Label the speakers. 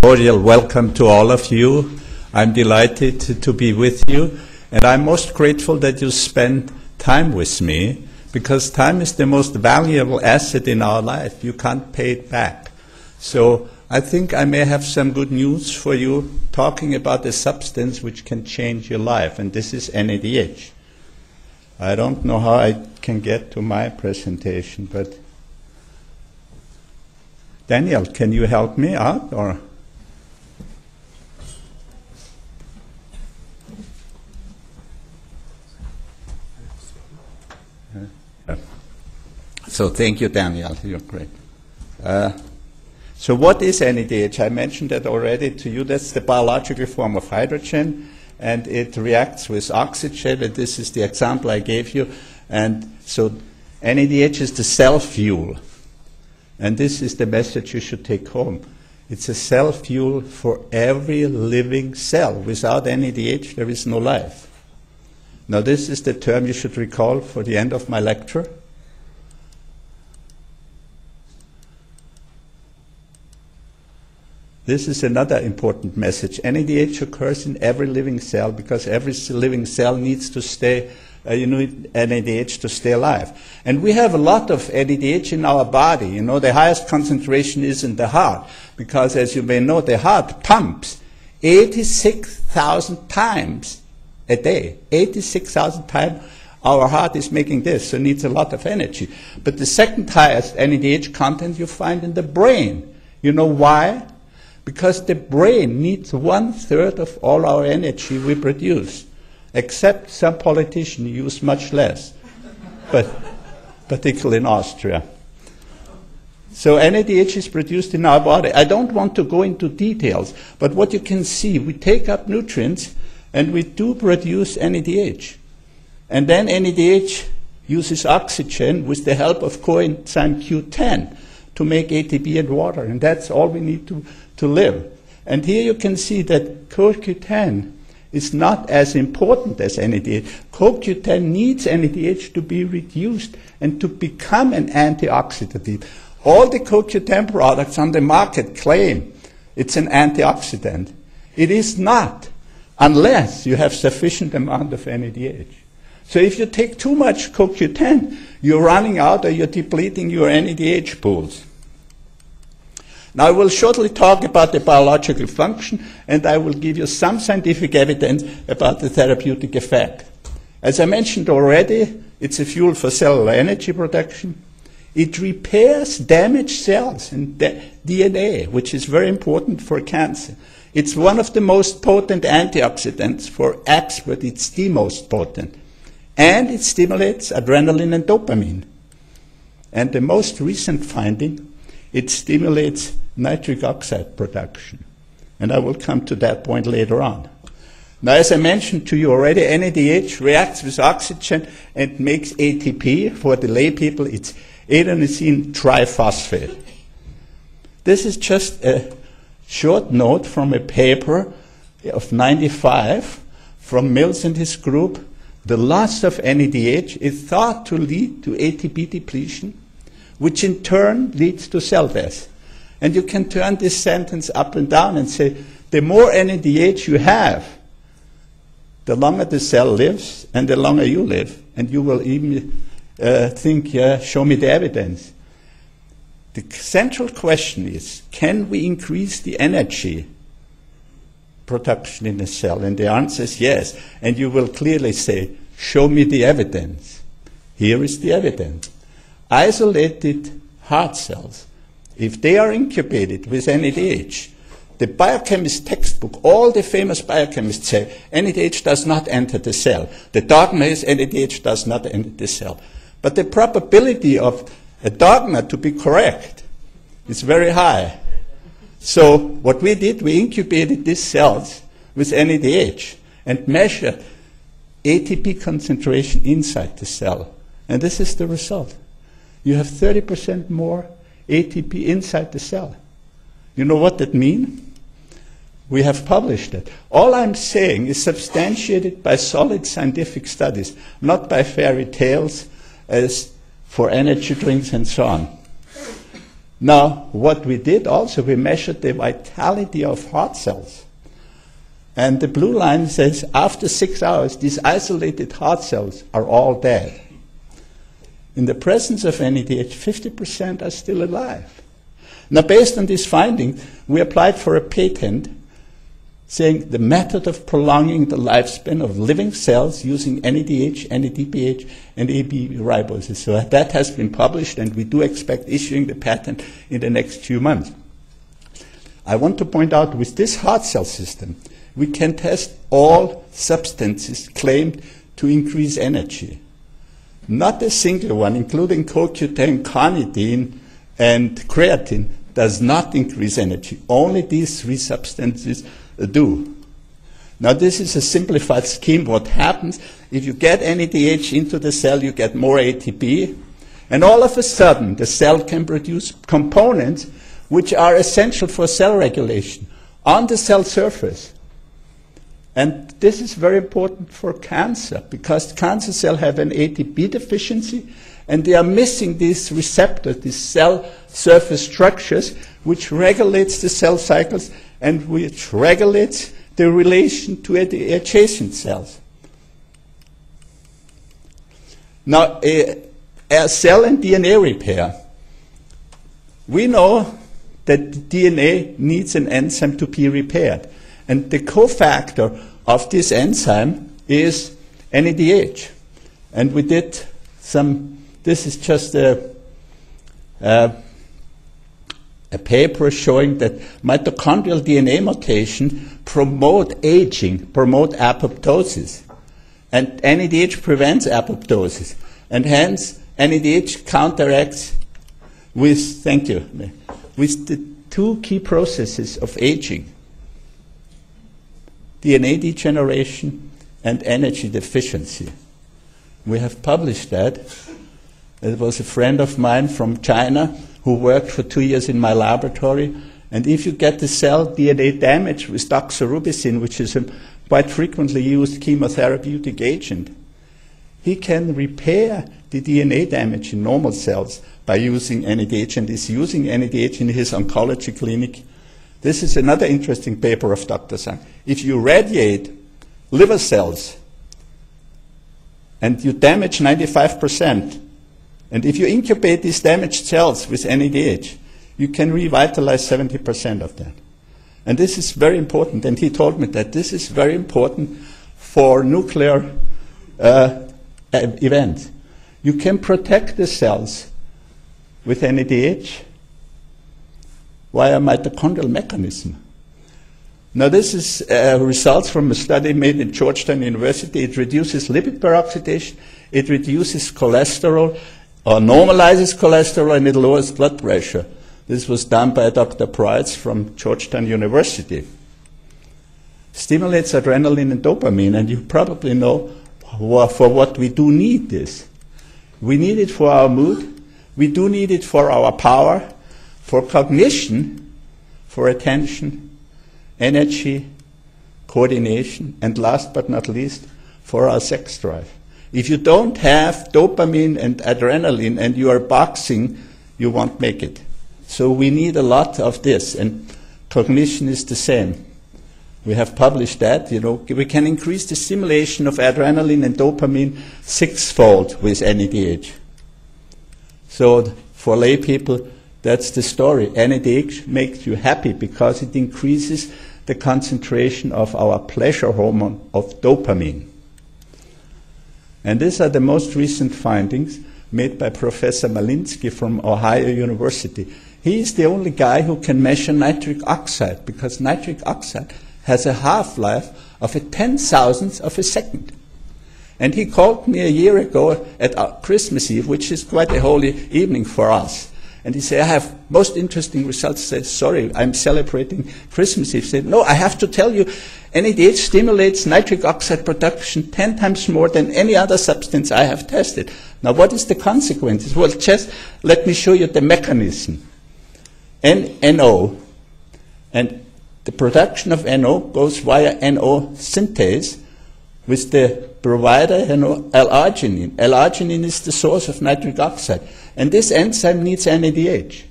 Speaker 1: Cordial welcome to all of you. I'm delighted to be with you, and I'm most grateful that you spend time with me, because time is the most valuable asset in our life. You can't pay it back. So I think I may have some good news for you, talking about a substance which can change your life, and this is NADH. I don't know how I can get to my presentation, but Daniel, can you help me out, or? So thank you, Daniel. You're great. So what is NADH? I mentioned that already to you. That's the biological form of hydrogen, and it reacts with oxygen. And this is the example I gave you. And so NADH is the cell fuel. And this is the message you should take home. It's a cell fuel for every living cell. Without NADH, there is no life. Now, this is the term you should recall for the end of my lecture. This is another important message. NADH occurs in every living cell because every living cell needs to stay, you need NADH to stay alive. And we have a lot of NADH in our body. You know, the highest concentration is in the heart because, as you may know, the heart pumps 86,000 times a day. 86,000 times our heart is making this, so it needs a lot of energy. But the second highest NADH content you find in the brain. You know why? Because the brain needs 1/3 of all our energy we produce, except some politicians use much less, but particularly in Austria. So NADH is produced in our body. I don't want to go into details, but what you can see, we take up nutrients and we do produce NADH. And then NADH uses oxygen with the help of coenzyme Q10 to make ATP and water, and that's all we need to live. And here you can see that CoQ10 is not as important as NADH. CoQ10 needs NADH to be reduced and to become an antioxidant. All the CoQ10 products on the market claim it's an antioxidant. It is not, unless you have sufficient amount of NADH. So if you take too much CoQ10, you're running out or you're depleting your NADH pools. Now I will shortly talk about the biological function, and I will give you some scientific evidence about the therapeutic effect. As I mentioned already, it's a fuel for cellular energy production. It repairs damaged cells and DNA, which is very important for cancer. It's one of the most potent antioxidants. For experts, it's the most potent. And it stimulates adrenaline and dopamine. And the most recent finding, it stimulates nitric oxide production. And I will come to that point later on. Now, as I mentioned to you already, NADH reacts with oxygen and makes ATP. For the lay people, it's adenosine triphosphate. This is just a short note from a paper of '95 from Mills and his group. The loss of NADH is thought to lead to ATP depletion, which in turn leads to cell death. And you can turn this sentence up and down and say, the more NADH you have, the longer the cell lives and the longer you live. And you will even think, show me the evidence. The central question is, can we increase the energy production in a cell? And the answer is yes. And you will clearly say, show me the evidence. Here is the evidence. Isolated heart cells, if they are incubated with NADH, the biochemist textbook, all the famous biochemists say NADH does not enter the cell. The dogma is NADH does not enter the cell. But the probability of a dogma to be correct is very high. So what we did, we incubated these cells with NADH and measured ATP concentration inside the cell. And this is the result. You have 30% more ATP inside the cell. You know what that means? We have published it. All I'm saying is substantiated by solid scientific studies, not by fairy tales as for energy drinks and so on. Now, what we did also, we measured the vitality of heart cells. And the blue line says after 6 hours, these isolated heart cells are all dead. In the presence of NADH, 50% are still alive. Now, based on this finding, we applied for a patent saying the method of prolonging the lifespan of living cells using NADH, NADPH, and AB riboses. So that has been published, and we do expect issuing the patent in the next few months. I want to point out, with this heart cell system, we can test all substances claimed to increase energy. Not a single one, including CoQ10, carnitine, and creatine, does not increase energy. Only these three substances do. Now, this is a simplified scheme. What happens if you get NADH into the cell, you get more ATP, and all of a sudden the cell can produce components which are essential for cell regulation on the cell surface. And this is very important for cancer, because cancer cells have an ATP deficiency, and they are missing these receptors, these cell surface structures, which regulates the cell cycles and which regulates the relation to the adjacent cells. Now, a cell and DNA repair. We know that the DNA needs an enzyme to be repaired. And the cofactor of this enzyme is NADH. And we did some, this is just a paper showing that mitochondrial DNA mutation promote aging, promote apoptosis. And NADH prevents apoptosis. And hence, NADH counteracts with, thank you, with the two key processes of aging: DNA degeneration and energy deficiency. We have published that. It was a friend of mine from China who worked for 2 years in my laboratory. And if you get the cell DNA damage with doxorubicin, which is a quite frequently used chemotherapeutic agent, he can repair the DNA damage in normal cells by using NADH, and is using NADH in his oncology clinic. This is another interesting paper of Dr. Sang. If you radiate liver cells and you damage 95%, and if you incubate these damaged cells with NADH, you can revitalize 70% of that. And this is very important, and he told me that this is very important for nuclear events. You can protect the cells with NADH via mitochondrial mechanism. Now, this is results from a study made at Georgetown University. It reduces lipid peroxidation, it reduces cholesterol, or normalizes cholesterol, and it lowers blood pressure. This was done by Dr. Price from Georgetown University. Stimulates adrenaline and dopamine, and you probably know for what we do need this. We need it for our mood, we do need it for our power, for cognition, for attention, energy, coordination, and last but not least, for our sex drive. If you don't have dopamine and adrenaline and you are boxing, you won't make it. So we need a lot of this, and cognition is the same. We have published that, we can increase the stimulation of adrenaline and dopamine 6-fold with NADH. So for lay people, that's the story. NADH makes you happy because it increases the concentration of our pleasure hormone of dopamine. And these are the most recent findings made by Professor Malinsky from Ohio University. He is the only guy who can measure nitric oxide, because nitric oxide has a half-life of a 10,000th of a second. And he called me a year ago at Christmas Eve, which is quite a holy evening for us. And he said, I have most interesting results. I said, sorry, I'm celebrating Christmas Eve. He said, no, I have to tell you, NADH stimulates nitric oxide production 10 times more than any other substance I have tested. Now, what is the consequences? Well, just let me show you the mechanism. NO, and the production of NO goes via NO synthase with the provider, L-arginine. L-arginine is the source of nitric oxide. And this enzyme needs NADH.